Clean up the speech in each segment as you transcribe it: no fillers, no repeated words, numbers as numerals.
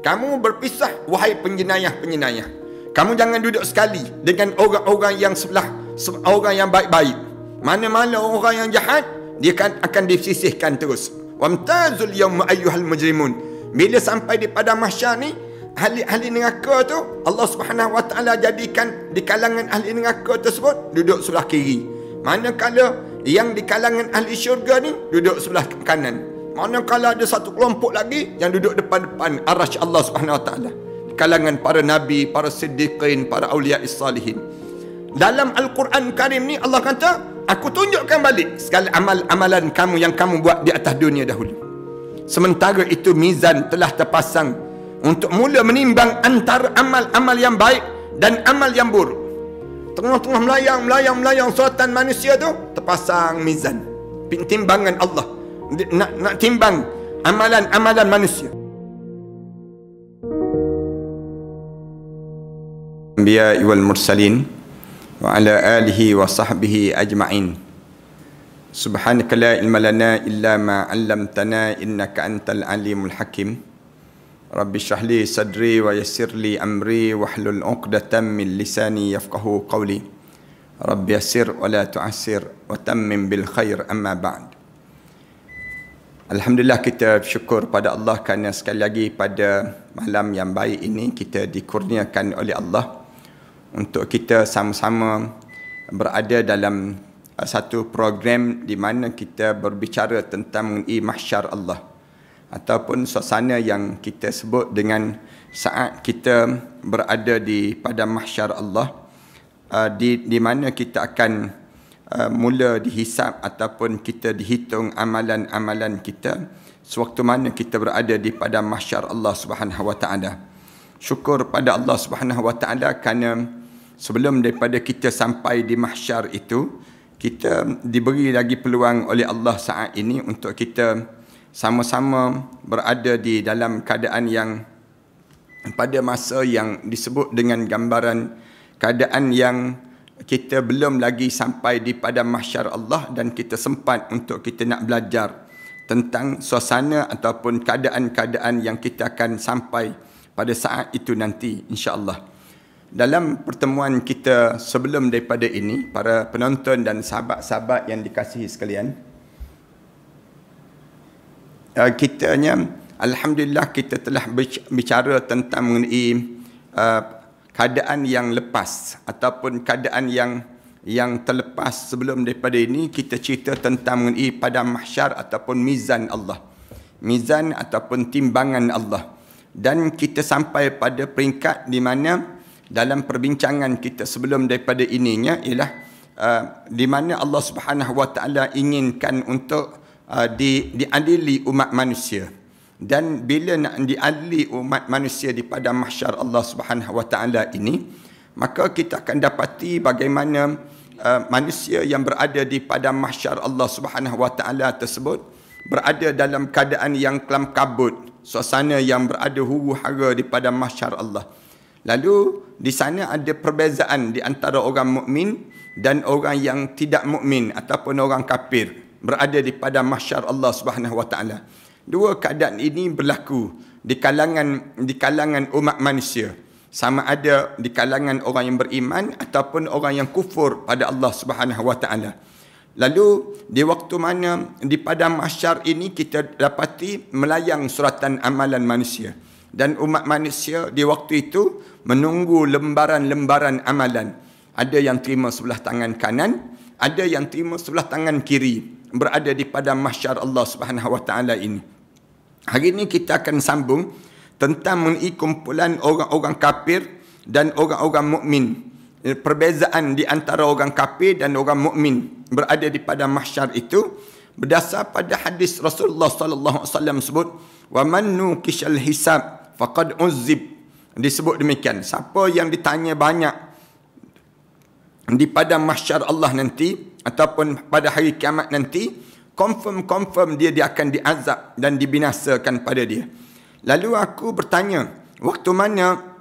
Kamu berpisah, wahai penjenayah-penjenayah. Kamu jangan duduk sekali dengan orang-orang yang sebelah, orang yang baik-baik. Mana-mana orang yang jahat, dia akan disisihkan terus. Wamtazul yawma ayyuhal mujrimun. Bila sampai di padang mahsyar ni, ahli neraka tu Allah Subhanahu Wa Taala jadikan di kalangan ahli neraka tersebut duduk sebelah kiri. Manakala yang di kalangan ahli syurga ni duduk sebelah kanan. Manakala ada satu kelompok lagi yang duduk depan-depan arasy Allah Subhanahu Wa Taala. Di kalangan para nabi, para siddiqin, para awliya'is salihin. Dalam Al-Quran Karim ni Allah kata, aku tunjukkan balik segala amalan kamu yang kamu buat di atas dunia dahulu. Sementara itu mizan telah terpasang untuk mula menimbang antara amal-amal yang baik dan amal yang buruk. Tengah-tengah melayang suratan manusia tu terpasang mizan, timbangan Allah, nak timbang amalan-amalan manusia. Anbiya wal mursalin wa ala alihi wa sahbihi ajma'in. Subhanaka la ilma lana illa ma 'allamtana innaka antal alimul hakim. Rabbi shrah li sadri wa yassir li amri wahlul 'uqdatam min lisani yafqahu qawli. Rabbi yassir wa la tu'assir wa tammim bil khair, amma ba'd. Alhamdulillah, kita bersyukur pada Allah kerana sekali lagi pada malam yang baik ini kita dikurniakan oleh Allah untuk kita sama-sama berada dalam satu program di mana kita berbicara tentang mengenai mahsyar Allah, ataupun suasana yang kita sebut dengan saat kita berada di padang mahsyar Allah, di mana kita akan mula dihisap ataupun kita dihitung amalan-amalan kita sewaktu mana kita berada di padang mahsyar Allah Subhanahu Wa Taala. Syukur pada Allah Subhanahu Wa Taala kerana sebelum daripada kita sampai di mahsyar itu, kita diberi lagi peluang oleh Allah saat ini untuk kita sama-sama berada di dalam keadaan yang pada masa yang disebut dengan gambaran keadaan yang kita belum lagi sampai di padang mahsyar Allah, dan kita sempat untuk kita nak belajar tentang suasana ataupun keadaan-keadaan yang kita akan sampai pada saat itu nanti, insya-Allah. Dalam pertemuan kita sebelum daripada ini, para penonton dan sahabat-sahabat yang dikasihi sekalian, alhamdulillah kita telah bicara tentang mengenai keadaan yang lepas ataupun keadaan yang terlepas. Sebelum daripada ini kita cerita tentang mengenai padang mahsyar ataupun mizan Allah, mizan ataupun timbangan Allah, dan kita sampai pada peringkat di mana dalam perbincangan kita sebelum daripada ininya ialah di mana Allah Subhanahu Wa Taala inginkan untuk diadili umat manusia. Dan bila nak diadili umat manusia di padang mahsyar Allah Subhanahu Wa Taala ini, maka kita akan dapati bagaimana manusia yang berada di padang mahsyar Allah Subhanahu Wa Taala tersebut berada dalam keadaan yang kelam kabut, suasana yang berada huru-hara di padang mahsyar Allah. Lalu di sana ada perbezaan di antara orang mukmin dan orang yang tidak mukmin ataupun orang kafir berada di padang mahsyar Allah Subhanahu Wa Taala. Dua keadaan ini berlaku di kalangan umat manusia, sama ada di kalangan orang yang beriman ataupun orang yang kufur pada Allah Subhanahu Wa Taala. Lalu di waktu mana di padang mahsyar ini kita dapati melayang suratan amalan manusia, dan umat manusia di waktu itu menunggu lembaran-lembaran amalan. Ada yang terima sebelah tangan kanan, ada yang terima sebelah tangan kiri, berada di padang mahsyar Allah Subhanahu Wa Taala ini. Hari ini kita akan sambung tentang mengenai kumpulan orang-orang kafir dan orang-orang mukmin. Perbezaan di antara orang kafir dan orang mukmin berada di padang mahsyar itu berdasar pada hadis Rasulullah sallallahu alaihi wasallam sebut, wa man nuqishal hisab faqad uzib. Disebut demikian, siapa yang ditanya banyak di padang mahsyar Allah nanti ataupun pada hari kiamat nanti, confirm dia akan diazab dan dibinasakan pada dia. Lalu aku bertanya, waktu mana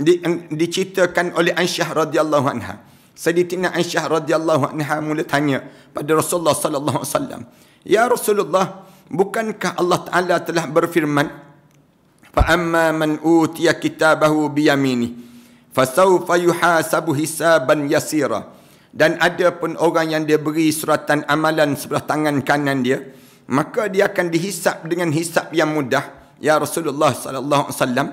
diceritakan oleh Aisyah radhiyallahu anha. Sayyidatina Aisyah radhiyallahu anha mula tanya pada Rasulullah sallallahu alaihi wasallam, "Ya Rasulullah, bukankah Allah Taala telah berfirman Fa amma man utiya kitabahu biyamini fasawfa yuhasabu hisaban yasira. Dan ada pun orang yang dia beri suratan amalan sebelah tangan kanan dia, maka dia akan dihisap dengan hisap yang mudah. Ya Rasulullah sallallahu alaihi wasallam,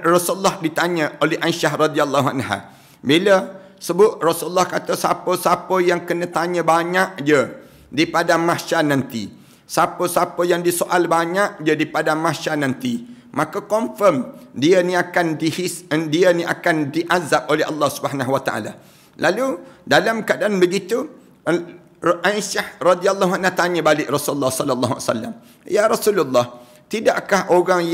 Rasulullah ditanya oleh Aisyah radhiyallahu anha. Bila sebut Rasulullah kata siapa-siapa yang kena tanya banyak je di padang mahsyar nanti, siapa-siapa yang disoal banyak je di padang mahsyar nanti, maka confirm dia ni akan diazab oleh Allah Subhanahu wa taala. Lalu dalam keadaan begitu, Aisyah radhiyallahu anha tanya balik Rasulullah sallallahu alaihi wasallam, "Ya Rasulullah, tidakkah orang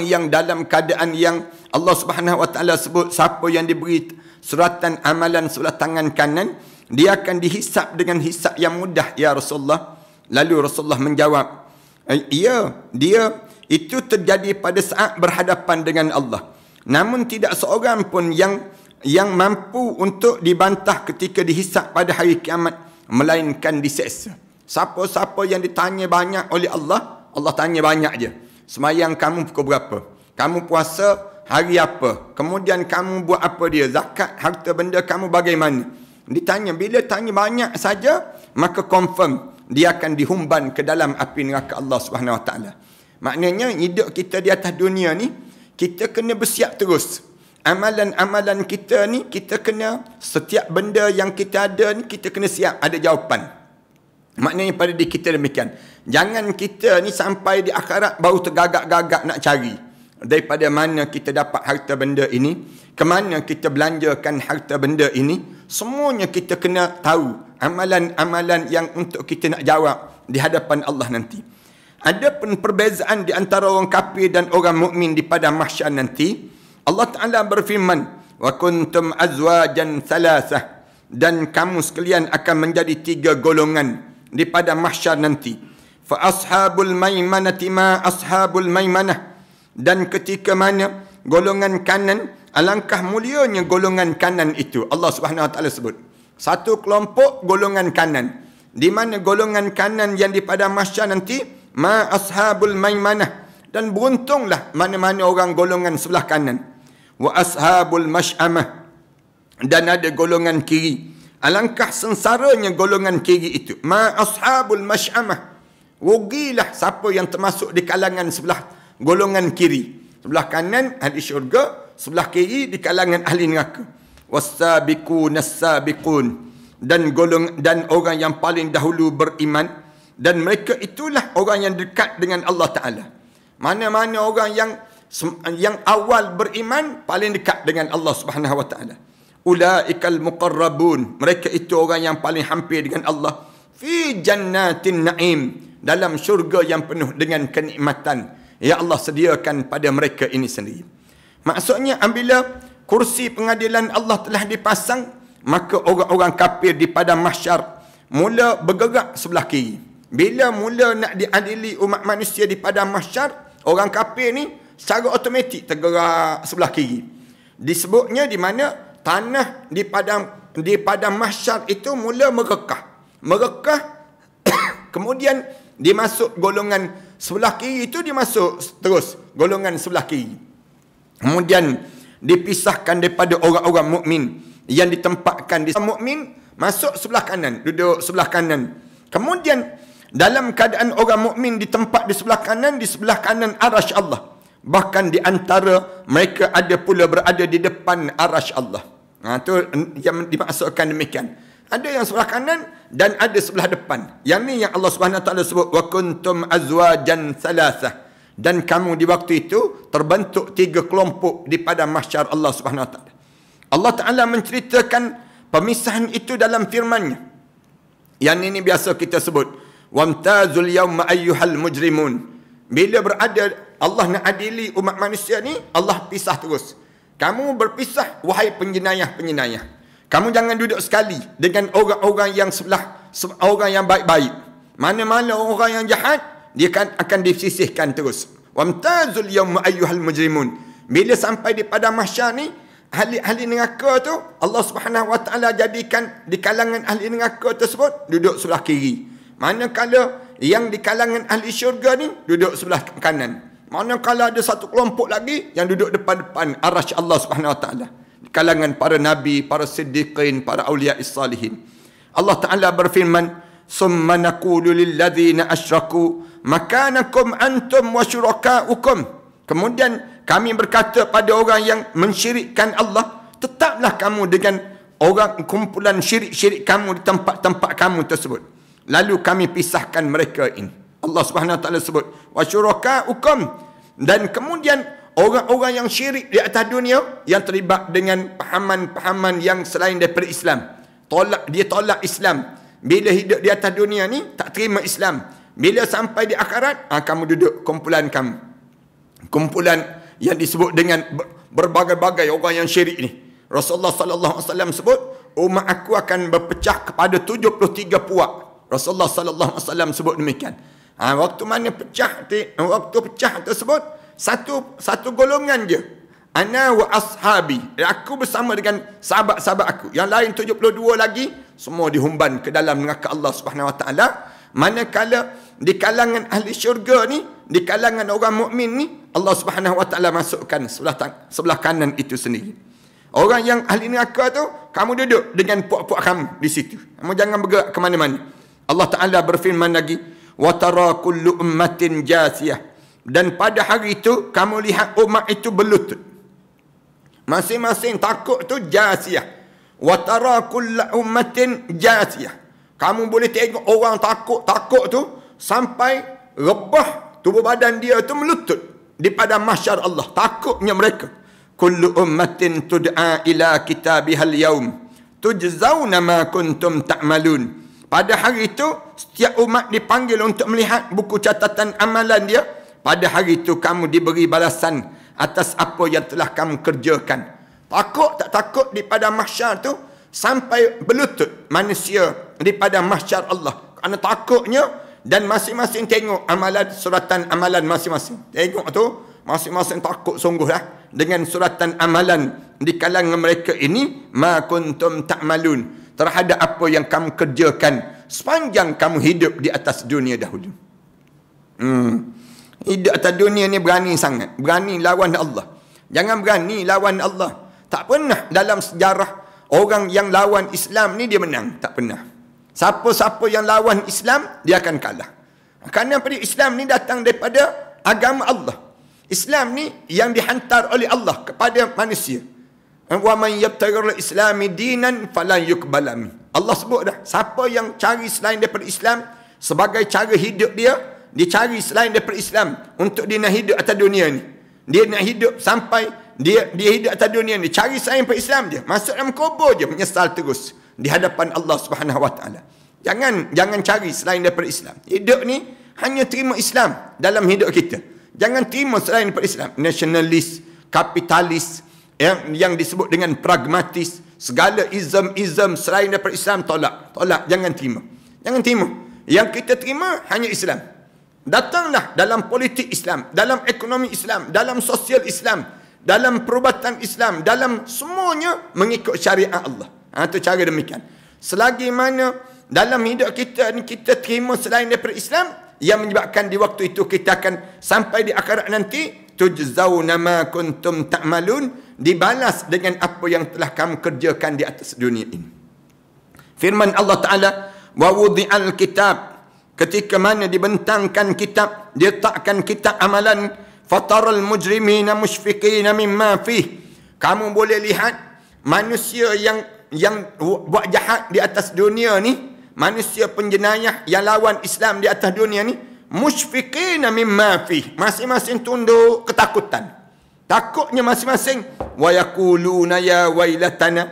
yang dalam keadaan yang Allah Subhanahu wa taala sebut siapa yang diberi suratan amalan sebelah tangan kanan, dia akan dihisap dengan hisap yang mudah, ya Rasulullah?" Lalu Rasulullah menjawab, "Ya, dia itu terjadi pada saat berhadapan dengan Allah. Namun tidak seorang pun yang mampu untuk dibantah ketika dihisap pada hari kiamat, melainkan diseksa." Siapa-siapa yang ditanya banyak oleh Allah, Allah tanya banyak je. Semayang kamu pukul berapa? Kamu puasa hari apa? Kemudian kamu buat apa dia? Zakat, harta benda kamu bagaimana? Ditanya. Bila tanya banyak saja, maka confirm dia akan dihumban ke dalam api neraka Allah Subhanahu Wa Taala. Maknanya hidup kita di atas dunia ni, kita kena bersiap terus. Amalan-amalan kita ni, kita kena, setiap benda yang kita ada ni, kita kena siap ada jawapan. Maknanya pada diri kita demikian. Jangan kita ni sampai di akhirat baru tergagak-gagak nak cari. Daripada mana kita dapat harta benda ini, ke mana kita belanjakan harta benda ini, semuanya kita kena tahu. Amalan-amalan yang untuk kita nak jawab di hadapan Allah nanti. Ada pun perbezaan di antara orang kafir dan orang mukmin di padang mahsyar nanti. Allah Ta'ala berfirman, "Wa kuntum azwajan thalathah." Dan kamu sekalian akan menjadi 3 golongan di padang mahsyar nanti. Fa ashabul maimanati ma ashabul maimanah. Dan ketika mana golongan kanan, alangkah mulianya golongan kanan itu. Allah Subhanahu Wa Taala sebut satu kelompok golongan kanan. Di mana golongan kanan yang di padang mahsyar nanti, ma ashabul maimanah. Dan beruntunglah mana-mana orang golongan sebelah kanan. Wa ashabul mash'amah. Dan ada golongan kiri. Alangkah sengsaranya golongan kiri itu. Ma ashabul mash'amah. Rugilah siapa yang termasuk di kalangan sebelah golongan kiri. Sebelah kanan ahli syurga, sebelah kiri di kalangan ahli neraka. Was-sabiqunas sabiqun. Dan orang yang paling dahulu beriman, dan mereka itulah orang yang dekat dengan Allah Taala. Mana-mana orang yang awal beriman paling dekat dengan Allah Subhanahu Wa Taala. Ulaikal muqarrabun. Mereka itu orang yang paling hampir dengan Allah. Fi jannatin na'im. Dalam syurga yang penuh dengan kenikmatan. Ya Allah sediakan pada mereka ini sendiri. Maksudnya apabila kursi pengadilan Allah telah dipasang, maka orang-orang kafir di padang mahsyar mula bergerak sebelah kiri. Bila mula nak diadili umat manusia di padang mahsyar, orang kafir ni secara automatik tergerak sebelah kiri. Disebutnya di mana tanah di padang mahsyar itu mula merekah kemudian dimasuk golongan sebelah kiri itu, dimasuk terus golongan sebelah kiri. Kemudian dipisahkan daripada orang-orang mukmin yang ditempatkan di mukmin, masuk sebelah kanan, duduk sebelah kanan. Kemudian dalam keadaan orang mukmin di tempat di sebelah kanan arasy Allah. Bahkan di antara mereka ada pula berada di depan arasy Allah. Itu yang dimaksudkan demikian. Ada yang sebelah kanan dan ada sebelah depan. Yang ni yang Allah Subhanahu Wa Taala sebut, wa kuntum azwajan thalathah. Dan kamu di waktu itu terbentuk 3 kelompok di padang mahsyar Allah Subhanahu Wa Taala. Allah Taala menceritakan pemisahan itu dalam firman-Nya. Yang ini biasa kita sebut, wamtazul yawma ayyuhal mujrimun. Bila berada Allah nak adili umat manusia ni, Allah pisah terus. Kamu berpisah wahai penjenayah-penjenayah. Kamu jangan duduk sekali dengan orang-orang yang orang yang baik-baik. Mana-mana orang yang jahat, dia akan disisihkan terus. Wamtazul yawma ayyuhal mujrimun. Bila sampai di padang mahsyar ni, ahli neraka tu Allah Subhanahu Wa Taala jadikan di kalangan ahli neraka tersebut duduk sebelah kiri. Manakala yang di kalangan ahli syurga ni duduk sebelah kanan. Manakala ada satu kelompok lagi yang duduk depan-depan arasy Allah Subhanahu Wa Taala. Di kalangan para nabi, para siddiqin, para awliya'is salihin. Allah Ta'ala berfirman, "Summa naqulu lil ladzina asyraku makanakum antum wa syurakaukum." Kemudian kami berkata pada orang yang mensyirikkan Allah, tetaplah kamu dengan orang kumpulan syirik-syirik kamu di tempat-tempat kamu tersebut. Lalu kami pisahkan mereka ini. Allah Subhanahu Wa Taala sebut, "Wa syurakaukum." Dan kemudian orang-orang yang syirik di atas dunia yang terlibat dengan pahaman-pahaman yang selain daripada Islam. Dia tolak Islam. Bila hidup di atas dunia ni tak terima Islam. Bila sampai di akhirat, kamu duduk kumpulan kamu. Kumpulan yang disebut dengan berbagai-bagai orang yang syirik ni. Rasulullah sallallahu alaihi wasallam sebut, umat aku akan berpecah kepada 73 puak. Rasulullah sallallahu alaihi wasallam sebut demikian. Waktu mana waktu pecah tersebut, satu golongan je. Ana wa ashabi. Aku bersama dengan sahabat-sahabat aku. Yang lain 72 lagi semua dihumban ke dalam neraka Allah Subhanahu Wa Taala. Manakala di kalangan ahli syurga ni, di kalangan orang mukmin ni, Allah Subhanahu Wa Taala masukkan sebelah kanan itu sendiri. Orang yang ahli neraka tu, kamu duduk dengan puak-puak kamu di situ. Kamu jangan bergerak ke mana-mana. Allah Taala berfirman lagi, wa tara kullu ummatin jasiyah. Dan pada hari itu kamu lihat umat itu berlutut. Masing-masing takut tu jasiyah. Wa tara kullu ummatin jasiyah. Kamu boleh tengok orang takut tu sampai rebah tubuh badan dia tu melutut di padang mahsyar Allah. Takutnya mereka. Kullu ummatin tud'a ila kitabihal yaum tujzauna ma kuntum ta'malun. Pada hari itu setiap umat dipanggil untuk melihat buku catatan amalan dia. Pada hari itu kamu diberi balasan atas apa yang telah kamu kerjakan. Takut tak takut di padang mahsyar tu sampai berlutut manusia di padang mahsyar Allah. Kerana takutnya, dan masing-masing tengok amalan, suratan amalan masing-masing. Tengok tu masing-masing takut sungguhlah dengan suratan amalan di kalangan mereka ini, ma kuntum ta'malun, terhadap apa yang kamu kerjakan sepanjang kamu hidup di atas dunia dahulu. Hidup atas dunia ni berani sangat, berani lawan Allah. Jangan berani lawan Allah. Tak pernah dalam sejarah orang yang lawan Islam ni dia menang, tak pernah. Siapa-siapa yang lawan Islam dia akan kalah. Kerana Islam ni datang daripada agama Allah. Islam ni yang dihantar oleh Allah kepada manusia. Wa man yabtaghir al-islami dinan falan yuqbala min. Allah sebut dah, siapa yang cari selain daripada Islam sebagai cara hidup dia cari selain daripada Islam untuk dia nak hidup atas dunia ni. Dia nak hidup sampai dia hidup atas dunia ni, cari selain daripada Islam dia, masuk dalam kubur je, menyesal terus di hadapan Allah Subhanahu Wa Taala. Jangan cari selain daripada Islam. Hidup ni hanya terima Islam dalam hidup kita. Jangan terima selain daripada Islam. Nasionalis, kapitalis, yang disebut dengan pragmatis, segala ism selain daripada Islam tolak, jangan terima. Yang kita terima hanya Islam. Datanglah dalam politik Islam, dalam ekonomi Islam, dalam sosial Islam, dalam perubatan Islam, dalam semuanya mengikut syariat Allah. Itu cara demikian. Selagi mana dalam hidup kita ni kita terima selain daripada Islam, yang menyebabkan di waktu itu kita akan sampai di akhirat nanti, tujzauna ma kuntum ta'malun, dibalas dengan apa yang telah kamu kerjakan di atas dunia ini. Firman Allah Ta'ala, wa wudi'al kitab, ketika mana dibentangkan kitab, diletakkan kitab amalan, fataral mujrimina musyfiqina mimma fih. Kamu boleh lihat manusia yang buat jahat di atas dunia ni, manusia penjenayah yang lawan Islam di atas dunia ni, musyfiqina mimma fih, masing-masing tunduk ketakutan. Takutnya masing-masing. Wa yaquluna ya wailatana,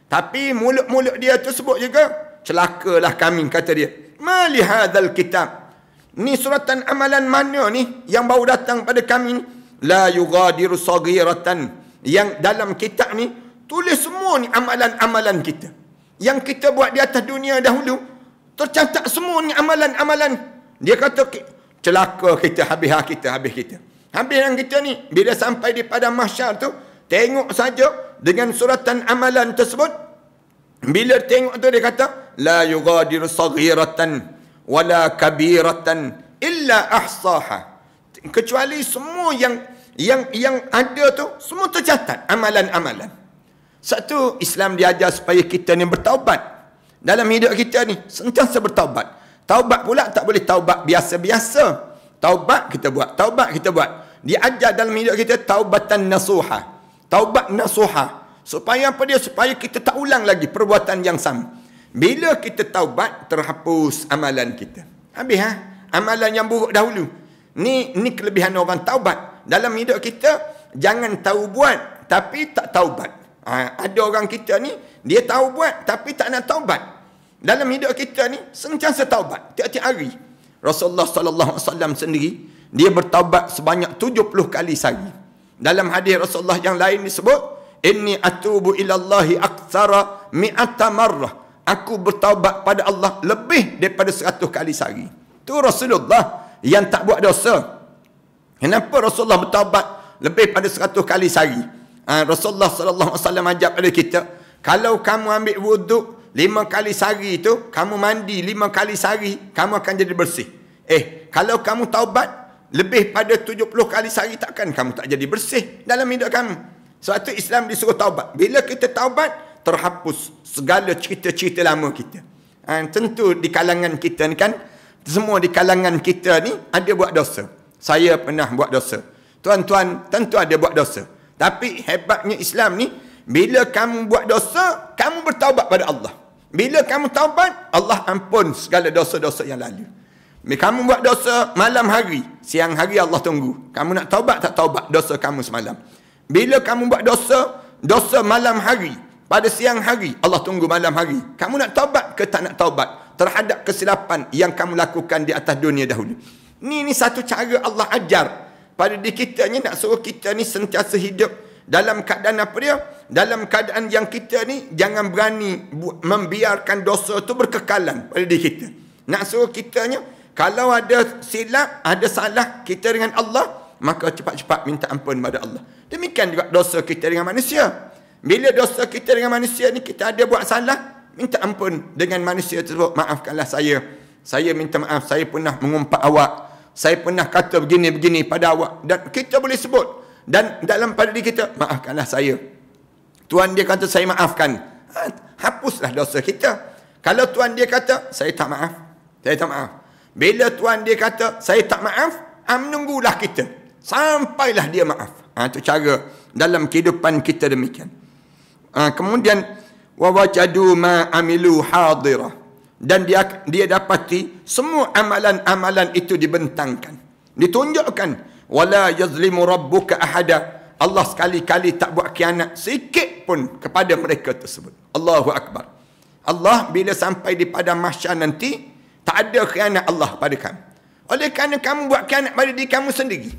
tapi mulut-mulut dia tu sebut juga, celakalah kami, kata dia. Ma li hadzal kitab, ni suratan amalan mana ni yang baru datang pada kami ni? La yughadiru saghiratan, yang dalam kitab ni tulis semua ni amalan-amalan kita yang kita buat di atas dunia dahulu, tercatat semua ni amalan-amalan. Dia kata celaka kita, habis kita. Habis yang kita ni, bila sampai di padang mahsyar tu, tengok saja dengan suratan amalan tersebut. Bila tengok tu dia kata, la yughadiru saghiratan wala kabiratan illa ahsaha. Kecuali semua yang ada tu semua tercatat amalan-amalan. Satu, Islam diajar supaya kita ni bertaubat. Dalam hidup kita ni sentiasa bertaubat. Taubat pula tak boleh taubat biasa-biasa. Taubat kita buat, taubat kita buat. Diajar dalam hidup kita taubatan nasuha. Taubat nasuha. Supaya apa dia? Supaya kita tak ulang lagi perbuatan yang sama. Bila kita taubat, terhapus amalan kita. Habis amalan yang buruk dahulu. Ni kelebihan orang taubat. Dalam hidup kita, jangan tahu buat, tapi tak taubat. Ada orang kita ni, dia tahu buat, tapi tak nak taubat. Dalam hidup kita ni, sentiasa taubat. Tiap-tiap hari. Rasulullah SAW sendiri, dia bertaubat sebanyak 70 kali sehari. Dalam hadis Rasulullah yang lain disebut, Inni atubu ilallahi aktsara mi'ata marrah. Aku bertaubat pada Allah lebih daripada 100 kali sehari. Itu Rasulullah yang tak buat dosa. Kenapa Rasulullah bertaubat lebih pada 100 kali sehari? Rasulullah SAW ajar pada kita, kalau kamu ambil wuduk 5 kali sehari itu, kamu mandi 5 kali sehari, kamu akan jadi bersih. Kalau kamu taubat lebih pada 70 kali sehari, takkan kamu tak jadi bersih dalam hidup kamu. Sebab itu Islam disuruh taubat. Bila kita taubat, terhapus segala cerita-cerita lama kita. Tentu di kalangan kita ni kan, semua di kalangan kita ni ada buat dosa. Saya pernah buat dosa. Tuan-tuan tentu ada buat dosa. Tapi hebatnya Islam ni, bila kamu buat dosa, kamu bertaubat pada Allah. Bila kamu taubat, Allah ampun segala dosa-dosa yang lalu. Bila kamu buat dosa malam hari, siang hari Allah tunggu. Kamu nak taubat tak taubat dosa kamu semalam. Bila kamu buat dosa malam hari, pada siang hari, Allah tunggu malam hari. Kamu nak taubat ke tak nak taubat terhadap kesilapan yang kamu lakukan di atas dunia dahulu. Ni satu cara Allah ajar pada diri kita ni, nak suruh kita ni sentiasa hidup dalam keadaan apa dia? Dalam keadaan yang kita ni jangan berani membiarkan dosa tu berkekalan pada diri kita. Nak suruh kita ni, kalau ada silap, ada salah kita dengan Allah, maka cepat-cepat minta ampun pada Allah. Demikian juga dosa kita dengan manusia. Bila dosa kita dengan manusia ni, kita ada buat salah, minta ampun dengan manusia tersebut. Maafkanlah saya. Saya minta maaf, saya pernah mengumpat awak. Saya pernah kata begini-begini pada awak. Dan kita boleh sebut. Dan dalam pada diri kita, maafkanlah saya. Tuan dia kata, saya maafkan. Hapuslah dosa kita. Kalau Tuan dia kata, saya tak maaf. Saya tak maaf. Bila Tuan dia kata, saya tak maaf, menunggulah kita. Sampailah dia maaf. Itu cara dalam kehidupan kita demikian. Kemudian, wawajadu ma amilu hadirah. Dan dia dapati semua amalan-amalan itu dibentangkan, ditunjukkan. Wala yazlimu rabbuka ahada. Allah sekali-kali tak buat khianat sikit pun kepada mereka tersebut. Allahu Akbar. Allah bila sampai di padang mahsyar nanti, tak ada khianat Allah pada kamu. Oleh kerana kamu buat khianat pada diri kamu sendiri.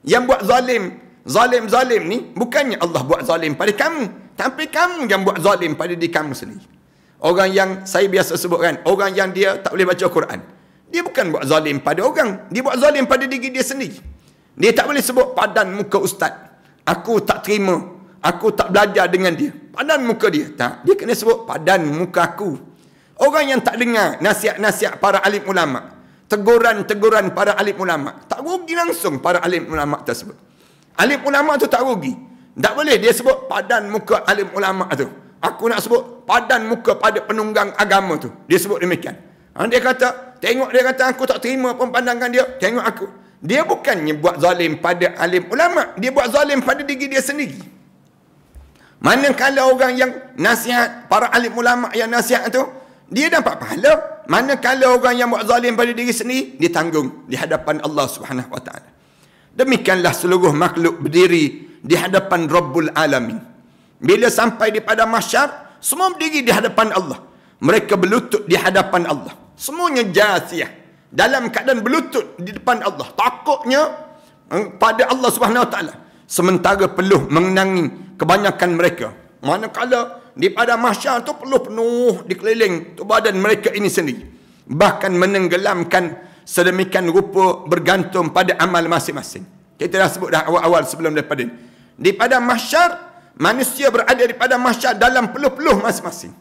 Yang buat zalim ni bukannya Allah buat zalim pada kamu, tapi kamu yang buat zalim pada diri kamu sendiri. Orang yang saya biasa sebutkan, orang yang dia tak boleh baca Quran, dia bukan buat zalim pada orang, dia buat zalim pada diri dia sendiri. Dia tak boleh sebut padan muka ustaz, aku tak terima, aku tak belajar dengan dia. Padan muka dia, tak. Dia kena sebut padan muka aku. Orang yang tak dengar nasihat-nasihat para alim ulama, teguran-teguran para alim ulama, tak rugi langsung para alim ulama tersebut. Alim ulama tu tak rugi. Tak boleh dia sebut padan muka alim ulama tu. Aku nak sebut padan muka pada penunggang agama tu. Dia sebut demikian. Dia kata, tengok dia kata aku tak terima pun pandangan dia. Tengok aku. Dia bukannya buat zalim pada alim ulama. Dia buat zalim pada diri dia sendiri. Manakala orang yang nasihat, para alim ulama yang nasihat tu, dia dapat pahala. Manakala orang yang buat zalim pada diri sendiri, dia tanggung di hadapan Allah Subhanahu Wa Taala. Demikianlah seluruh makhluk berdiri di hadapan Rabbul Alamin. Bila sampai di padang mahsyar, semua berdiri di hadapan Allah. Mereka berlutut di hadapan Allah. Semuanya jasiyah, dalam keadaan berlutut di depan Allah. Takutnya pada Allah Subhanahu Wa Taala. Sementara peluh mengenangi kebanyakan mereka. Manakala di padang mahsyar tu penuh dikeliling tu badan mereka ini sendiri. Bahkan menenggelamkan sedemikian rupa bergantung pada amal masing-masing. Kita dah sebut dah awal-awal sebelum daripada ini. Di padang mahsyar, manusia berada di padang mahsyar dalam peluh-peluh masing-masing.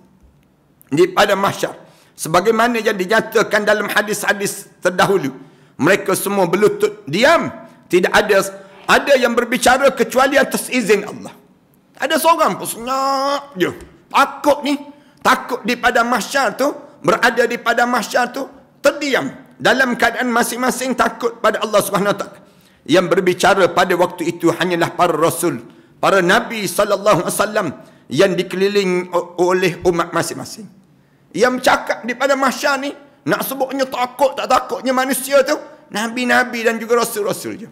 Di padang mahsyar, sebagaimana yang dinyatakan dalam hadis-hadis terdahulu, mereka semua berlutut diam Tidak ada yang berbicara kecuali atas izin Allah. Ada seorang pun senyap je. Takut ni. Takut di padang mahsyar tu. Berada di padang mahsyar tu. Terdiam. Dalam keadaan masing-masing takut pada Allah Subhanahu Wa Taala. Yang berbicara pada waktu itu hanyalah para rasul, para nabi sallallahu alaihi wasallam yang dikelilingi oleh umat masing-masing. Yang bercakap di padang mahsyar ni, nak sebutnya takut tak takutnya manusia tu, nabi-nabi dan juga rasul-rasul je.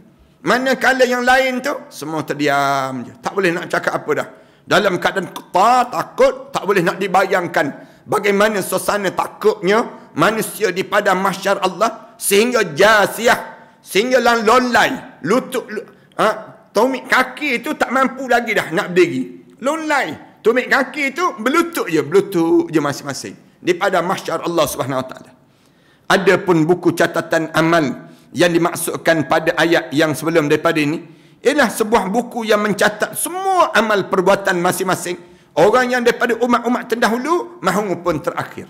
Manakala yang lain tu semua terdiam je. Tak boleh nak cakap apa dah. Dalam keadaan ketar, takut, tak boleh nak dibayangkan bagaimana suasana takutnya manusia di padang mahsyar Allah, sehingga jasiyah, sehingga lonlai, lutut, tumit kaki itu tak mampu lagi dah nak berdiri. Lonlai, tumit kaki itu berlutut je masing-masing di padang mahsyar Allah Subhanahu Wa Taala. Adapun buku catatan amal yang dimaksudkan pada ayat yang sebelum daripada ini ialah sebuah buku yang mencatat semua amal perbuatan masing-masing orang yang daripada umat-umat terdahulu maupun terakhir.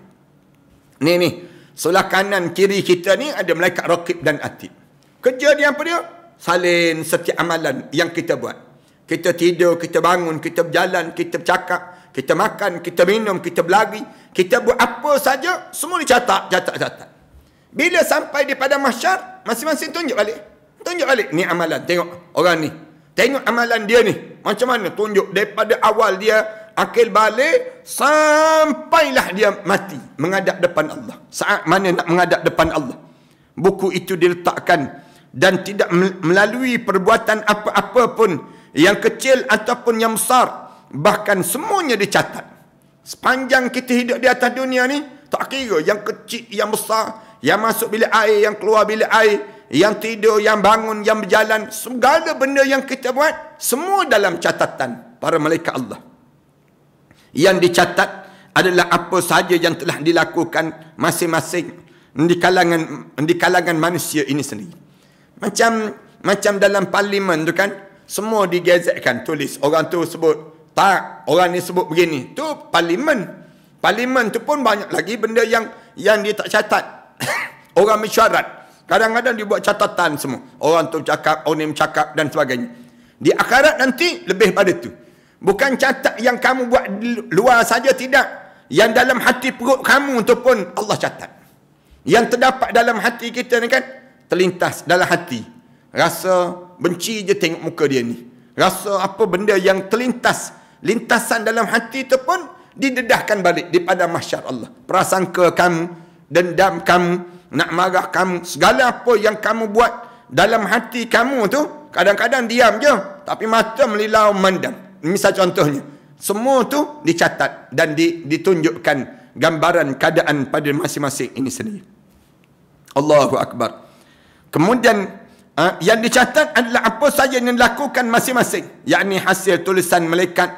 Ni sebelah kanan kiri kita ni ada malaikat raqib dan atid. Kerja dia apa dia? Salin setiap amalan yang kita buat. Kita tidur, kita bangun, kita berjalan, kita bercakap, kita makan, kita minum, kita berlari, kita buat apa saja, semua dicatat. Bila sampai di padang mahsyar, masing-masing tunjuk balik. Tunjuk balik, ni amalan, tengok orang ni. Tengok amalan dia ni. Macam mana tunjuk daripada awal dia akil balik sampailah dia mati menghadap depan Allah. Saat mana nak menghadap depan Allah, buku itu diletakkan dan tidak melalui perbuatan apa-apa pun, yang kecil ataupun yang besar, bahkan semuanya dicatat. Sepanjang kita hidup di atas dunia ni, tak kira yang kecil, yang besar, yang masuk bilik air, yang keluar bilik air, yang tidur, yang bangun, yang berjalan, segala benda yang kita buat, semua dalam catatan para malaikat Allah. Yang dicatat adalah apa sahaja yang telah dilakukan masing-masing di kalangan manusia ini sendiri. Macam dalam parlimen tu kan, semua digazetkan, tulis orang tu sebut tak, orang ni sebut begini, tu parlimen. Parlimen tu pun banyak lagi benda yang dia tak catat. Orang mesyuarat, kadang-kadang dia buat catatan semua. Orang tu cakap, orang ni bercakap dan sebagainya. Di akhirat nanti lebih pada tu. Bukan catat yang kamu buat di luar saja, tidak. Yang dalam hati perut kamu tu pun Allah catat. Yang terdapat dalam hati kita ni kan, terlintas dalam hati. Rasa benci je tengok muka dia ni. Rasa apa benda yang terlintas, lintasan dalam hati tu pun didedahkan balik di padang mahsyar Allah. Prasangka kamu, dendam kamu, nak marah kamu, segala apa yang kamu buat dalam hati kamu tu, kadang-kadang diam je, tapi mata melilau memandang. Misal contohnya, semua tu dicatat dan ditunjukkan gambaran keadaan pada masing-masing ini sendiri. Allahu Akbar. Kemudian yang dicatat adalah apa saja yang dilakukan masing-masing, yakni hasil tulisan malaikat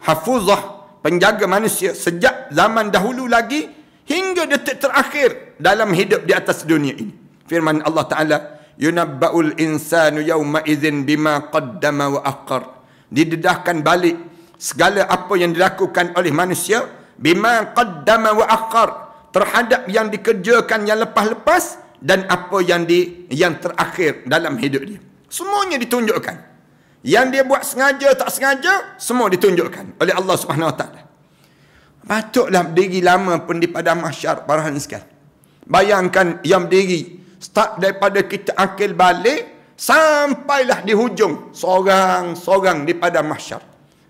hafuzah, penjaga manusia sejak zaman dahulu lagi hingga detik terakhir dalam hidup di atas dunia ini. Firman Allah Ta'ala, yunabba'ul insanu yawma idzin bima qaddama wa akhar. Didedahkan balik segala apa yang dilakukan oleh manusia, bima qaddama wa akhar, terhadap yang dikerjakan yang lepas-lepas dan apa yang terakhir dalam hidup dia. Semuanya ditunjukkan. Yang dia buat sengaja tak sengaja, semua ditunjukkan oleh Allah Subhanahu Wa Taala. Patutlah berdiri lama pun di padang mahsyar para hadirin sekalian. Bayangkan yang berdiri start daripada kita akil balik sampailah di hujung, seorang-seorang di padang mahsyar.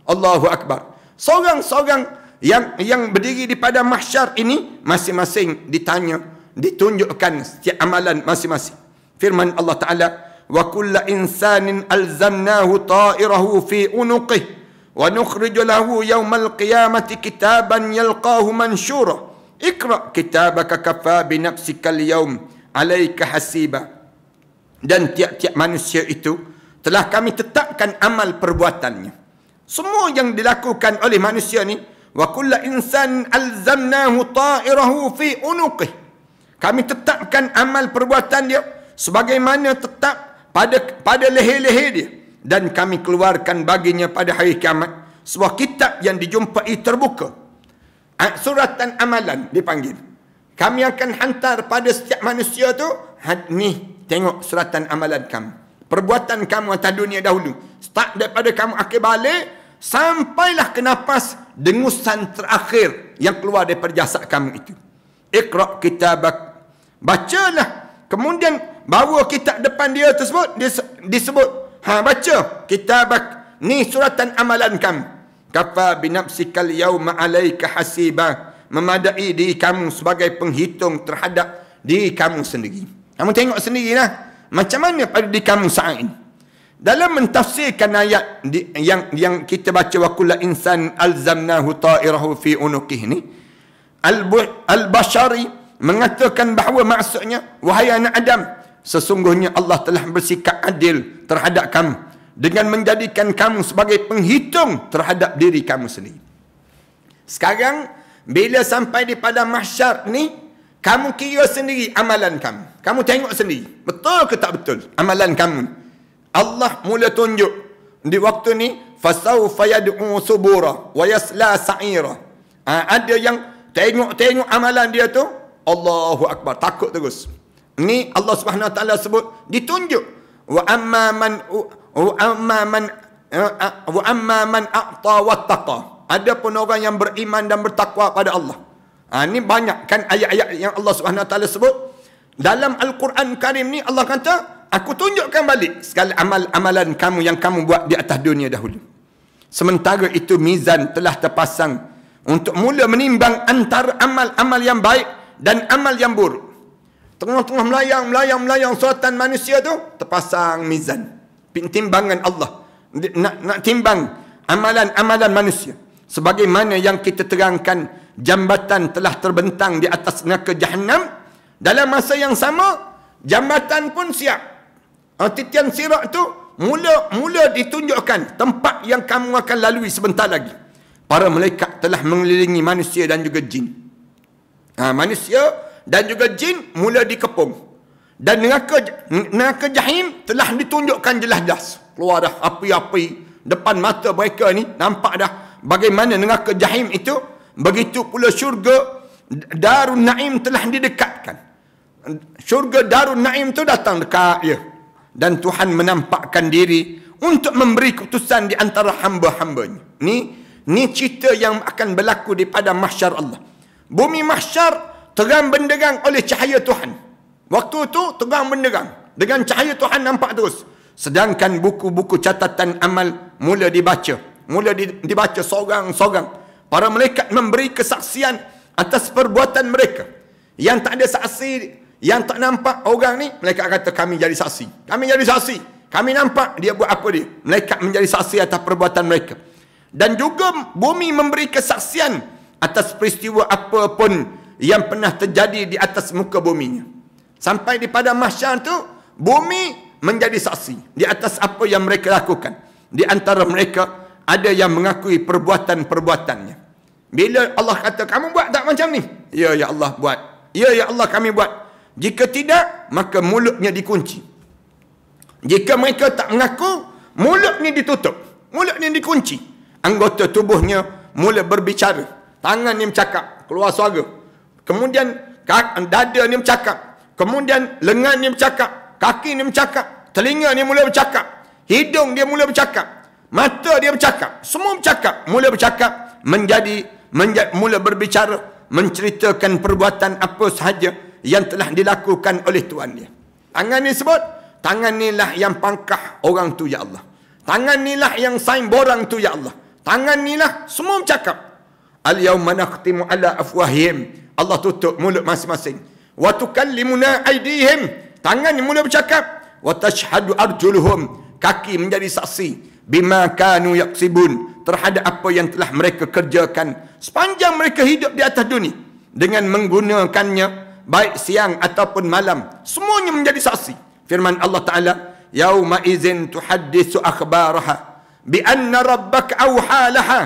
Allahu Akbar. Seorang-seorang yang berdiri di padang mahsyar ini masing-masing ditanya, ditunjukkan setiap amalan masing-masing. Firman Allah Ta'ala, wa kullu insanin alzamnahu ta'irahu fi unuqihi wa nukhriju lahu yawmal qiyamati kitaban yalqahu mansyura iqra kitabaka kafa bi nafsika al-yawm 'alaika hasiba. Dan tiap-tiap manusia itu telah kami tetapkan amal perbuatannya. Semua yang dilakukan oleh manusia ni, wa kullu insan alzamnahu ta'irahu fi unuqihi, kami tetapkan amal perbuatan dia sebagaimana tetap pada leher-leher dia, dan kami keluarkan baginya pada hari kiamat sebuah kitab yang dijumpai terbuka. Suratan amalan dipanggil. Kami akan hantar pada setiap manusia tu, ni tengok suratan amalan kamu. perbuatan kamu atas dunia dahulu. Start daripada kamu akhir balik, sampailah ke nafas dengusan terakhir yang keluar daripada jasad kamu itu. Iqra' kitabak. Bacalah. Kemudian bawa kitab depan dia tersebut, dia disebut, baca kitabak. Ni suratan amalan kamu. Kafa binafsikal yawma alaika hasiba. Memadai diri kamu sebagai penghitung terhadap diri kamu sendiri. Kamu tengok sendirilah macam mana pada diri kamu saat ini. Dalam mentafsirkan ayat yang kita baca, wa kullu insan alzamnahu ta'irahu fi unuqih ni, Al-Bashari mengatakan bahawa maksudnya, wahai anak Adam, sesungguhnya Allah telah bersikap adil terhadap kamu dengan menjadikan kamu sebagai penghitung terhadap diri kamu sendiri. Sekarang bila sampai di padang mahsyar ni, kamu kira sendiri amalan kamu. Kamu tengok sendiri, betul ke tak betul amalan kamu. Allah mula tunjuk di waktu ni, fasawfa yad'u subura wa yasla sa'ira. Ada yang tengok amalan dia tu, Allahu Akbar, takut terus. Ni Allah Subhanahu Wa Taala sebut, ditunjuk. Wa amma man a'ta wattaqa. Ada pun orang yang beriman dan bertakwa pada Allah. Ni banyak kan ayat-ayat yang Allah Subhanahu Wa Taala sebut. Dalam Al-Quran Karim ni Allah kata, aku tunjukkan balik segala amalan kamu yang kamu buat di atas dunia dahulu. Sementara itu mizan telah terpasang untuk mula menimbang antara amal-amal yang baik dan amal yang buruk. Tengah-tengah melayang suratan manusia tu, terpasang mizan. Timbangan Allah. Nak timbang amalan-amalan manusia. Sebagaimana yang kita terangkan, jambatan telah terbentang di atas neraka Jahannam. Dalam masa yang sama, jambatan pun siap. Titian sirat tu mula ditunjukkan tempat yang kamu akan lalui sebentar lagi. Para malaikat telah mengelilingi manusia dan juga jin. Manusia dan juga jin mula dikepung. Dan neraka Jahim telah ditunjukkan jelas-jelas. Keluar dah api-api depan mata mereka ni, nampak dah bagaimana neraka Jahim itu. Begitu pula syurga Darun Naim telah didekatkan. Syurga Darun Naim tu datang dekat dia. Dan Tuhan menampakkan diri untuk memberi keputusan di antara hamba-hambanya. Ni cerita yang akan berlaku di pada mahsyar Allah. Bumi mahsyar terang benderang oleh cahaya Tuhan. Waktu tu terang benderang. Dengan cahaya Tuhan nampak terus. Sedangkan buku-buku catatan amal mula dibaca. Dibaca sorang-sorang. Para malaikat memberi kesaksian atas perbuatan mereka. Yang tak ada saksi, yang tak nampak orang ni, malaikat kata kami jadi saksi. Kami jadi saksi. Kami nampak dia buat apa dia. Malaikat menjadi saksi atas perbuatan mereka. Dan juga bumi memberi kesaksian atas peristiwa apa pun yang pernah terjadi di atas muka buminya. Sampai di pada mahsyar tu, bumi menjadi saksi di atas apa yang mereka lakukan. Di antara mereka ada yang mengakui perbuatan-perbuatannya. Bila Allah kata, kamu buat tak macam ni? Ya Allah buat. Ya Allah kami buat. Jika tidak, maka mulutnya dikunci. Jika mereka tak mengaku, mulutnya ditutup. Mulutnya dikunci. Anggota tubuhnya mula berbicara. Tangan ni bercakap, keluar suara. Kemudian dada ni bercakap. Kemudian lengan ni bercakap. Kaki ni bercakap. Telinga ni mula bercakap. Hidung dia mula bercakap. Mata dia bercakap. Semua bercakap. Mula bercakap. Mula berbicara. Menceritakan perbuatan apa sahaja yang telah dilakukan oleh Tuhan dia. Tangan ni sebut, tangan ni lah yang pangkah orang tu ya Allah. Tangan ni lah yang sign borang tu ya Allah. Tangan ni lah semua bercakap. Al-yawma nakhtimu ala afwahihim. Allah tutup mulut masing-masing. Wa tukallimuna aydihim. Tangan ni mula bercakap. Wa tashhadu arjuluhum. Kaki menjadi saksi. Bima kanu yaksibun. Terhadap apa yang telah mereka kerjakan sepanjang mereka hidup di atas dunia. Dengan menggunakannya baik siang ataupun malam. Semuanya menjadi saksi. Firman Allah Ta'ala. Yauma izin tuhaddisu akhbaraha. Bi anna rabbaka awha laha.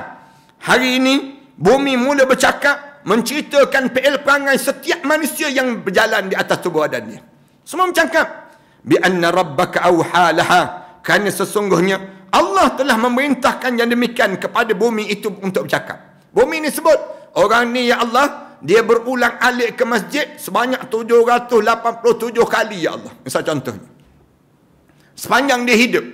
Hari ini bumi mula bercakap, menceritakan perangai setiap manusia yang berjalan di atas tubuh badannya. Semua bercakap. Bi anna rabbaka awha laha. Kerana sesungguhnya Allah telah memerintahkan yang demikian kepada bumi itu untuk bercakap. Bumi ini sebut, orang ni ya Allah, dia berulang alik ke masjid sebanyak 787 kali ya Allah. Misal contohnya. sepanjang dia hidup.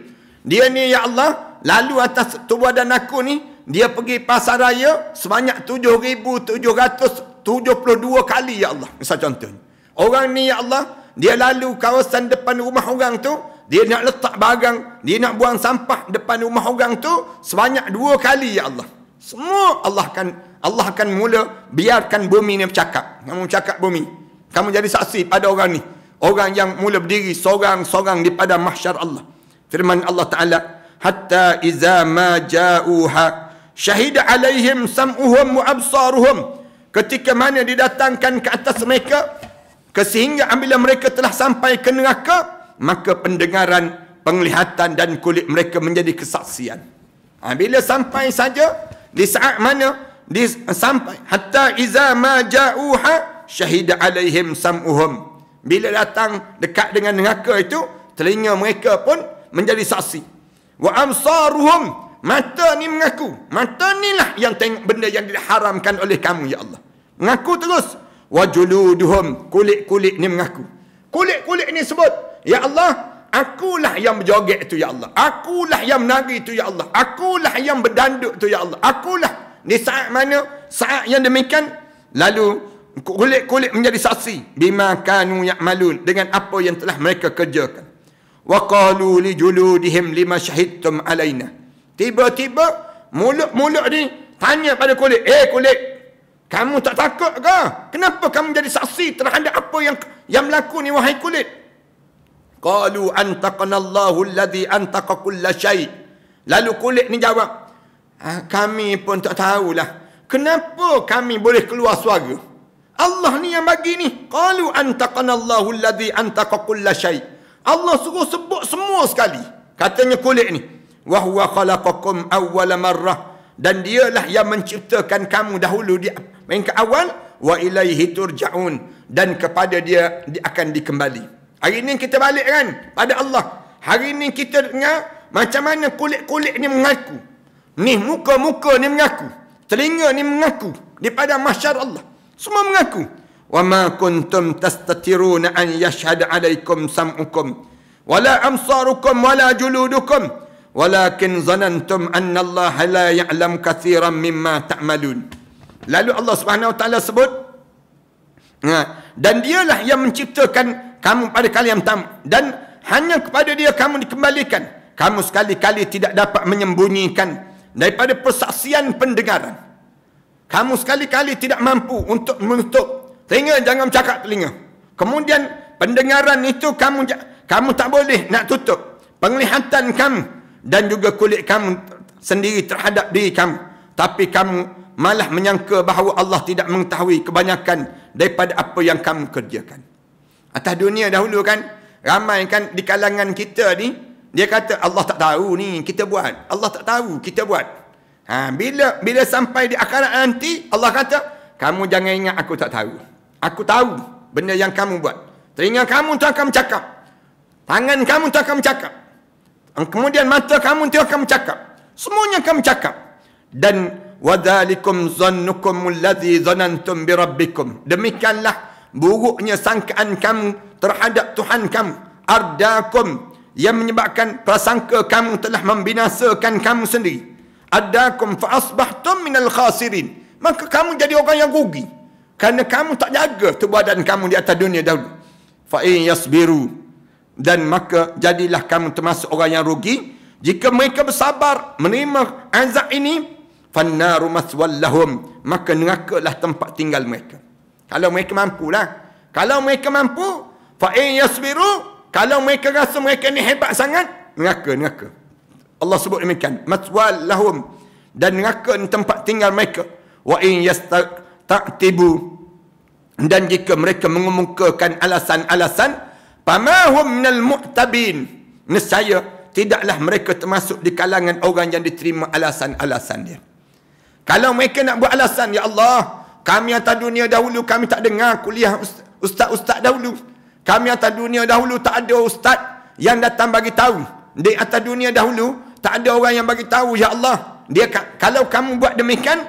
Dia ni ya Allah, lalu atas tubuh badan aku ni, dia pergi pasar raya sebanyak 7,772 kali ya Allah. Misal contohnya. Orang ni ya Allah, dia lalu kawasan depan rumah orang tu, dia nak letak barang, dia nak buang sampah depan rumah orang tu sebanyak 2 kali ya Allah. Semua Allah akan mula biarkan bumi ni bercakap. Kamu cakap bumi. Kamu jadi saksi pada orang ni. Orang yang mula berdiri seorang-seorang di pada mahsyar Allah. Firman Allah Ta'ala, hatta iza ma ja'uha syahida alaihim sam'uhum wa absaruhum. Ketika mana didatangkan ke atas mereka, sehingga apabila mereka telah sampai ke neraka, maka pendengaran, penglihatan dan kulit mereka menjadi kesaksian. Bila sampai saja, di saat mana sampai hatta iza ma ja'uha syahida alaihim sam'uhum. Bila datang dekat dengan neraka itu, telinga mereka pun menjadi saksi. Wa absaruhum, mata ni mengaku. Mata ni lah yang tengok benda yang diharamkan oleh kamu ya Allah. Mengaku terus. Wa juluduhum, kulit-kulit ni mengaku. Kulit-kulit ni sebut, ya Allah, akulah yang berjoget tu ya Allah. Akulah yang menari tu ya Allah. Akulah yang berdanduk tu ya Allah. Akulah. Di saat mana? Saat yang demikian, lalu kulit-kulit menjadi saksi. Bima kanu ya'malun, dengan apa yang telah mereka kerjakan. Wa qalu li juludihim lima syahidtum alaina. Tiba-tiba mulut-mulut ni tanya pada kulit, kulit, kamu tak takut ke? Kenapa kamu jadi saksi terhadap apa yang berlaku ni wahai kulit? Qalu antaqana Allahu alladhi antaqa kulla syai'. Lalu kulit ni jawab, kami pun tak tahulah kenapa kami boleh keluar suara. Allah ni yang bagi ni. Qalu antaqana Allahu alladhi antaqa kulla syai'. Allah suruh sebut semua sekali. Katanya kulit ni. Wa huwa khalaqakum awwala marrah. Dan dialah yang menciptakan kamu dahulu di peringkat awal. Wa ilaihi turja'un. Dan kepada dia akan dikembali. Hari ni kita balik kan pada Allah. Hari ni kita dengar macam mana kulit-kulit ni mengaku. Ni muka-muka ni mengaku. Telinga ni mengaku. Di pada mahsyar Allah. Semua mengaku. وَمَا كُنْتُمْ تَسْتَتِرُونَ أَنْ يَشْهَدَ عَلَيْكُمْ سَمْعُكُمْ وَلَا أَبْصَارُكُمْ وَلَا جُلُودُكُمْ وَلَكِنْ ظَنَنْتُمْ أَنَّ اللَّهَ لَا يَعْلَمُ كَثِيرًا مِمَّا تَعْمَلُونَ. Lalu Allah Subhanahu Wa Taala sebut, dan dialah yang menciptakan kamu pada kali yang pertama, dan hanya kepada dia kamu dikembalikan. Kamu sekali-kali tidak dapat menyembunyikan daripada persaksian pendengaran. Kamu sekali-kali tidak mampu untuk menutup telinga, jangan cakap telinga. Kemudian pendengaran itu kamu tak boleh nak tutup. Penglihatan kamu dan juga kulit kamu sendiri terhadap diri kamu. Tapi kamu malah menyangka bahawa Allah tidak mengetahui kebanyakan daripada apa yang kamu kerjakan. Atas dunia dahulu kan, ramai kan di kalangan kita ni, dia kata Allah tak tahu ni kita buat. Allah tak tahu kita buat. Bila sampai di akhirat nanti, Allah kata, kamu jangan ingat aku tak tahu. Aku tahu benda yang kamu buat. Telinga kamu tu akan bercakap. Tangan kamu tu akan bercakap. Kemudian mata kamu tu akan bercakap. Semuanya akan bercakap. Dan وَذَلِكُمْ ظَنُّكُمُ الَّذِي ظَنَنْتُمْ بِرَبِّكُمْ. Demikianlah buruknya sangkaan kamu terhadap Tuhan kamu. Ardakum, yang menyebabkan prasangka kamu telah membinasakan kamu sendiri. Ardakum fa'asbahtum minal khasirin. Maka kamu jadi orang yang rugi. Kerana kamu tak jaga tubuh badan kamu di atas dunia dahulu. Fa'in yasbiru. Dan maka jadilah kamu termasuk orang yang rugi. Jika mereka bersabar menerima azab ini, fannaru maswallahum, maka nerakalah tempat tinggal mereka. Kalau mereka mampulah. Kalau mereka mampu, fa'in yasbiru, kalau mereka rasa mereka ni hebat sangat, neraka. Allah sebut demikian. Maswallahum, dan neraka ni tempat tinggal mereka. Wa in ta'tibu, dan jika mereka mengemukakan alasan-alasan, pamahum minal mu'tabin, nescaya tidaklah mereka termasuk di kalangan orang yang diterima alasan-alasan dia. Kalau mereka nak buat alasan, ya Allah, kami atas dunia dahulu kami tak dengar kuliah ustaz-ustaz dahulu. Kami atas dunia dahulu tak ada ustaz yang datang bagi tahu. Di atas dunia dahulu tak ada orang yang bagi tahu, ya Allah. Kalau kamu buat demikian,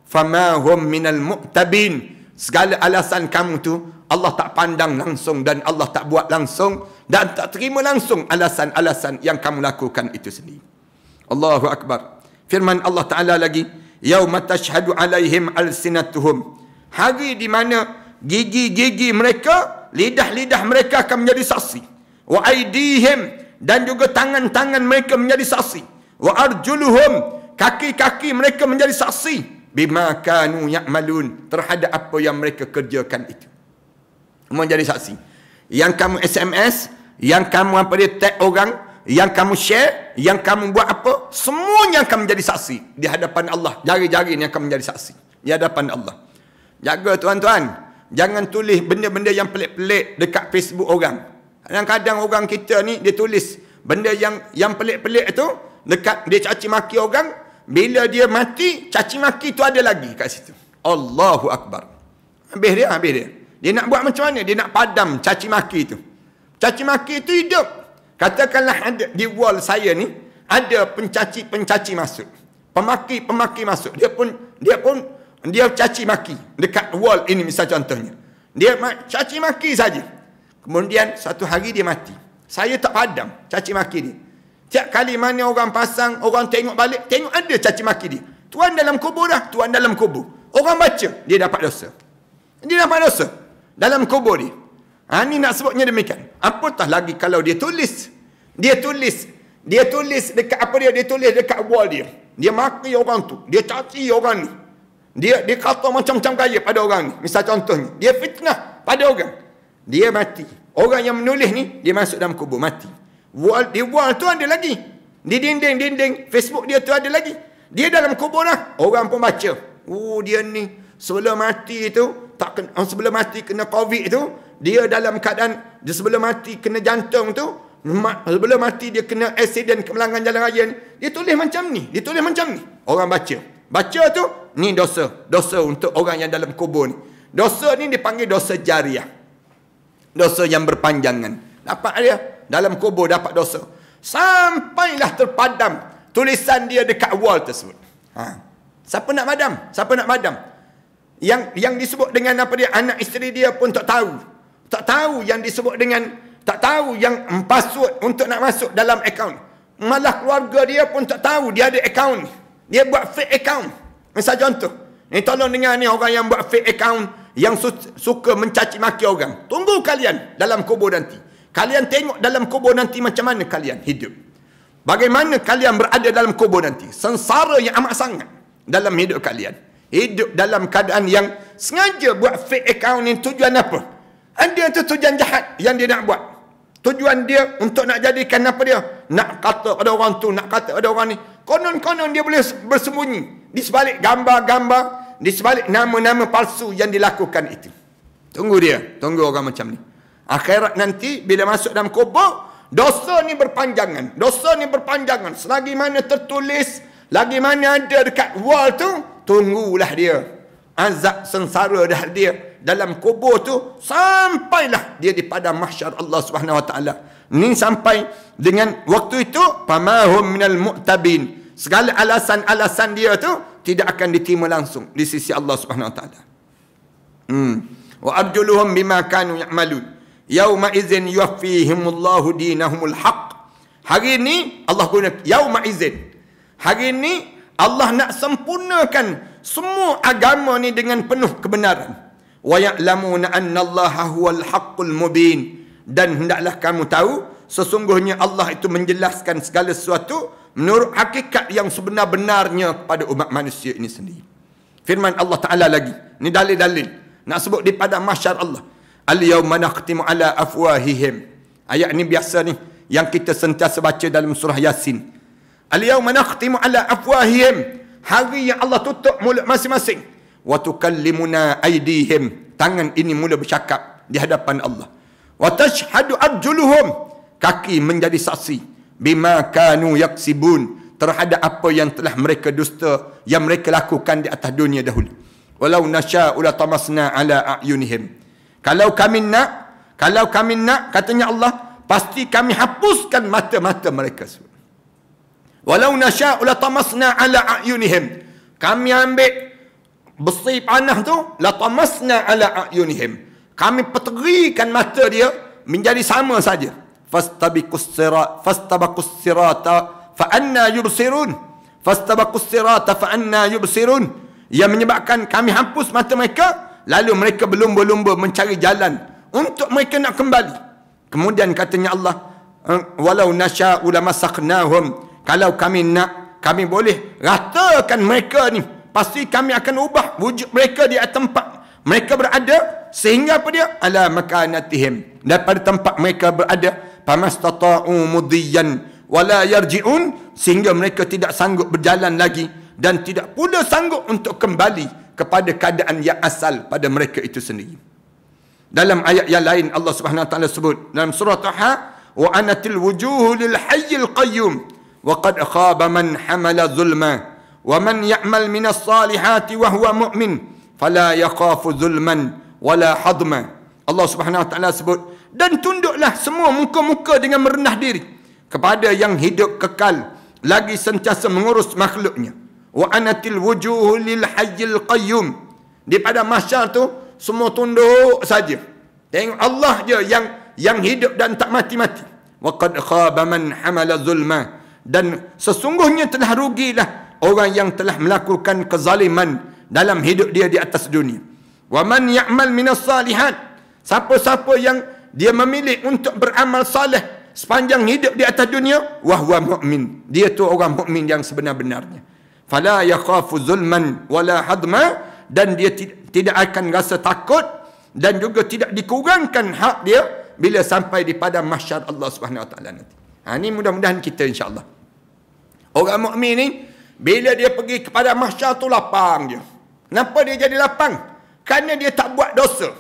famahum minal mu'tabin, segala alasan kamu tu Allah tak pandang langsung dan Allah tak buat langsung dan tak terima langsung alasan-alasan yang kamu lakukan itu sendiri. Allahu Akbar. Firman Allah Ta'ala lagi, yauma tashhadu alaihim alsinatuhum, hari di mana gigi-gigi mereka, lidah-lidah mereka akan menjadi saksi. Wa aidihim, dan juga tangan-tangan mereka menjadi saksi. Wa arjuluhum, kaki-kaki mereka menjadi saksi. Bima kanu ya'malun, terhadap apa yang mereka kerjakan itu. Menjadi saksi. Yang kamu SMS, yang kamu apa dia tag orang, yang kamu share, yang kamu buat apa, semuanya akan menjadi saksi di hadapan Allah. Jari-jari ini akan menjadi saksi di hadapan Allah. Jaga tuan-tuan, jangan tulis benda-benda yang pelik-pelik dekat Facebook orang. Kadang-kadang orang kita ni dia tulis benda yang pelik-pelik itu dekat, dia caci maki orang. Bila dia mati, caci maki tu ada lagi kat situ. Allahu Akbar. Habis dia. Dia nak buat macam mana? Dia nak padam caci maki tu. Caci maki tu hidup. Katakanlah ada di wall saya ni ada pencaci masuk. Pemaki masuk. Dia caci maki dekat wall ini misal contohnya. Dia caci maki saja. Kemudian satu hari dia mati. Saya tak padam caci maki dia. Tiap kali mana orang pasang, orang tengok balik, tengok ada caci maki dia. Tuan dalam kubur dah, tuan dalam kubur. Orang baca, dia dapat dosa. Dia dapat dosa dalam kubur dia. Ini nak sebutnya demikian. Apatah lagi kalau dia tulis. Dia tulis dekat apa dia? Dia tulis dekat wall dia. Dia maki orang tu. Dia caci orang ni. Dia kata macam-macam gaya pada orang ni. Misal contohnya, dia fitnah pada orang. Dia mati. Orang yang menulis ni, dia masuk dalam kubur, mati. Di wall tu ada lagi. Di dinding Facebook dia tu ada lagi. Dia dalam kubur lah. Orang pun baca. Dia ni sebelum mati tu, sebelum mati kena COVID tu, dia dalam keadaan, dia sebelum mati kena jantung tu, sebelum mati dia kena accident kemalangan jalan raya ni. Dia tulis macam ni. Orang baca. Baca tu, ni dosa. Dosa untuk orang yang dalam kubur ni. Dosa ni dipanggil dosa jariah. Dosa yang berpanjangan. Dapat dia dalam kubur dapat dosa. Sampailah terpadam tulisan dia dekat wall tersebut. Siapa nak madam? Yang disebut dengan apa dia, anak isteri dia pun tak tahu. Tak tahu yang disebut dengan, tak tahu yang password untuk nak masuk dalam akaun. Malah keluarga dia pun tak tahu dia ada akaun. Dia buat fake account. Misal contoh, ni tolong dengar ni orang yang buat fake account, yang suka mencaci maki orang. Tunggu kalian dalam kubur nanti. Kalian tengok dalam kubur nanti macam mana kalian hidup. Bagaimana kalian berada dalam kubur nanti. Sengsara yang amat sangat dalam hidup kalian. Hidup dalam keadaan yang sengaja buat fake account ni tujuan apa? Ada tu tujuan jahat yang dia nak buat. Tujuan dia untuk nak jadikan apa dia? Nak kata pada orang tu, nak kata pada orang ni. Konon-konon dia boleh bersembunyi di sebalik gambar-gambar, di sebalik nama-nama palsu yang dilakukan itu. Tunggu orang macam ni. Akhirat nanti bila masuk dalam kubur, dosa ni berpanjangan. Selagi mana tertulis, lagi mana ada dekat wall tu, tunggulah dia. Azab sengsara dah dia dalam kubur tu, sampailah dia di padang mahsyar Allah Subhanahu Wa Taala. Ni sampai dengan waktu itu, pamahum minal mu'tabin. Segala alasan-alasan dia tu tidak akan diterima langsung di sisi Allah Subhanahu Wa Taala. Wa arjuluhum bima kanu ya'malun. Yauma idzin yuwaffihimullahu dinahumul haq. Hari ini Allah guna yauma idzin. Hari ini Allah nak sempurnakan semua agama ni dengan penuh kebenaran. Wa ya'lamuna annallaha huwal haqqul mubin. Dan hendaklah kamu tahu sesungguhnya Allah itu menjelaskan segala sesuatu menurut hakikat yang sebenar-benarnya kepada umat manusia ini sendiri. Firman Allah Ta'ala lagi. Ni dalil-dalil. Nak sebut di padang mahsyar Allah. Al-yawma nakhtimu ala afwahihim. Ayat ni biasa ni yang kita sentiasa baca dalam surah Yasin. Al-yawma nakhtimu ala afwahihim. Hari yang Allah tutup mulut masing-masing. Wa tukallimuna aydihim. Tangan ini mula bercakap di hadapan Allah. Wa tashhadu arjuluhum. Kaki menjadi saksi. Bima kanu yaksibun. Terhadap apa yang telah mereka dusta, yang mereka lakukan di atas dunia dahulu. Walau nasya'u la tamasna ala a'yunihim. Kalau kami nak, katanya Allah, pasti kami hapuskan mata-mata mereka. Walau nasya'u la tamasna ala a'yunihim. Kami ambil besi panah tu, la tamasna ala ayunihim. Kami peterikan mata dia menjadi sama saja. Fastabaqus sirata fa anna yubsirun. Fastabaqus sirata fa anna yubsirun. Yang menyebabkan kami hapus mata mereka, lalu mereka berlumba-lumba mencari jalan untuk mereka nak kembali. Kemudian katanya Allah, walau nasya'u lamassaknahum. Kalau kami nak, kami boleh ratakan mereka ni. Pasti kami akan ubah wujud mereka di tempat mereka berada, sehingga apa dia? Ala makanatihim, daripada tempat mereka berada. Famastata'u mudiyan wala yarji'un, sehingga mereka tidak sanggup berjalan lagi dan tidak pula sanggup untuk kembali kepada keadaan yang asal pada mereka itu sendiri. Dalam ayat yang lain Allah Subhanahu wa taala sebut dalam surah Taha, wa anatil wujuhu lil hayyil qayyum wa qad khaba man hamala zulma wa man ya'mal minas salihati wa huwa mu'min fala yakhafu zulman wala hadma. Allah Subhanahu wa taala sebut, dan tunduklah semua muka-muka dengan merendah diri kepada yang hidup kekal lagi sentiasa mengurus makhluknya. Wa anatil wujuhu lil hayyil qayyum. Di pada mahsyar tu semua tunduk saja. Tengok Allah je yang hidup dan tak mati-mati. Wa qad khaba man hamala zulma. Dan sesungguhnya telah rugilah orang yang telah melakukan kezaliman dalam hidup dia di atas dunia. Wa man ya'mal minas salihat. Siapa-siapa yang dia memilih untuk beramal saleh sepanjang hidup di atas dunia, wa huwa mu'min. Dia tu orang mukmin yang sebenar-benarnya. Fala yakhafu zulman wala hadma, dan dia tidak akan rasa takut dan juga tidak dikurangkan hak dia bila sampai di padang mahsyar Allah Subhanahu wa taala nanti. Ini mudah-mudahan kita insya-Allah. Orang mukmin ni bila dia pergi kepada mahsyar tu lapang dia. Kenapa dia jadi lapang? Kerana dia tak buat dosa.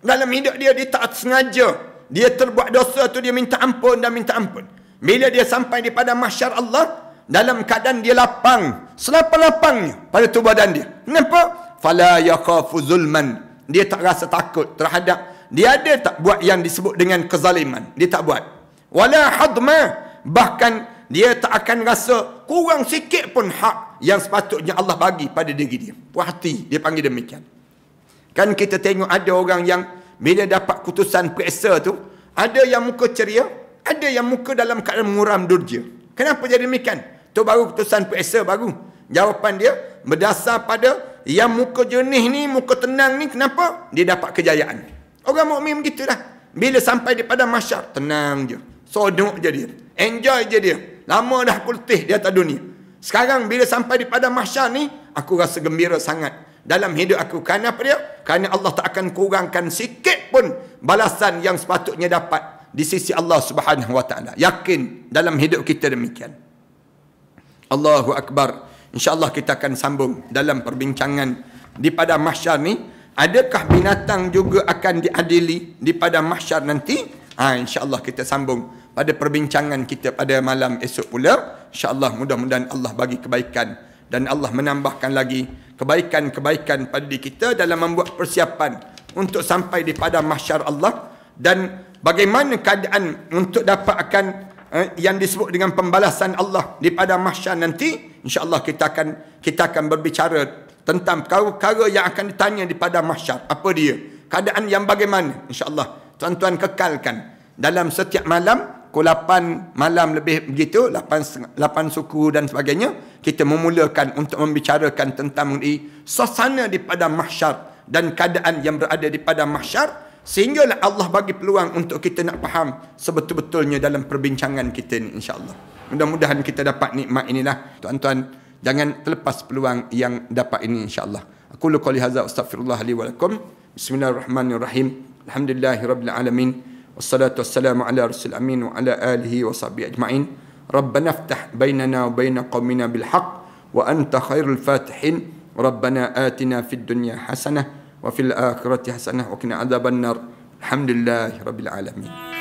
Dalam hidup dia tak sengaja dia terbuat dosa tu, dia minta ampun dan minta ampun. Bila dia sampai di padang mahsyar Allah, dalam keadaan dia lapang, selapang-lapangnya pada tubuh badan dia. Kenapa? Fala yakhafu zulman. Dia tak rasa takut terhadap dia ada tak buat yang disebut dengan kezaliman. Dia tak buat. Wala hadma. Bahkan dia tak akan rasa kurang sikit pun hak yang sepatutnya Allah bagi pada diri dia. Puas hati, dia panggil demikian. Kan kita tengok ada orang yang bila dapat keputusan periksa tu, ada yang muka ceria, ada yang muka dalam keadaan muram durja. Kenapa jadi demikian? Tu baru keputusan periksa baru. Jawapan dia berdasar pada yang muka jernih ni, muka tenang ni, kenapa? Dia dapat kejayaan. Orang mukmin begitulah. Bila sampai di padang mahsyar, tenang je. Sodok je dia. Enjoy je dia. Lama dah aku letih di atas dunia. Sekarang bila sampai di padang mahsyar ni, aku rasa gembira sangat dalam hidup aku. Kerana apa dia? Kerana Allah tak akan kurangkan sikit pun balasan yang sepatutnya dapat di sisi Allah Subhanahu wa taala. Yakin dalam hidup kita demikian. Allahu Akbar. InsyaAllah kita akan sambung dalam perbincangan di padang mahsyar ni. Adakah binatang juga akan diadili di padang mahsyar nanti? InsyaAllah kita sambung pada perbincangan kita pada malam esok pula. InsyaAllah mudah-mudahan Allah bagi kebaikan dan Allah menambahkan lagi kebaikan-kebaikan pada diri kita dalam membuat persiapan untuk sampai di padang mahsyar Allah. Dan bagaimana keadaan untuk dapatkan yang disebut dengan pembalasan Allah di padang mahsyar nanti, insya-Allah kita akan berbicara tentang perkara-perkara yang akan ditanya di padang mahsyar. Apa dia? Keadaan yang bagaimana? Insya-Allah tuan-tuan kekalkan dalam setiap malam pukul 8 malam lebih begitu, 8 suku dan sebagainya, kita memulakan untuk membicarakan tentang mengenai suasana di padang mahsyar dan keadaan yang berada di padang mahsyar. Sehinggalah Allah bagi peluang untuk kita nak faham sebetul-betulnya dalam perbincangan kita ni, insya-Allah. Mudah-mudahan kita dapat nikmat inilah. Tuan-tuan, jangan terlepas peluang yang dapat ini, insya-Allah. Aku lu qouli hadza astaghfirullah li wa lakum. Bismillahirrahmanirrahim. Alhamdulillahirabbil alamin. Wassalatu wassalamu ala rasul amin wa ala alihi wa sahbihi ajma'in. Rabbana iftah bainana wa bain qaumina bil haqq wa anta khairul fatihin. Rabbana atina fid dunya hasanah wa fil akhirati hasanah wa qina adzabannar. Alhamdulillahirabbil alamin.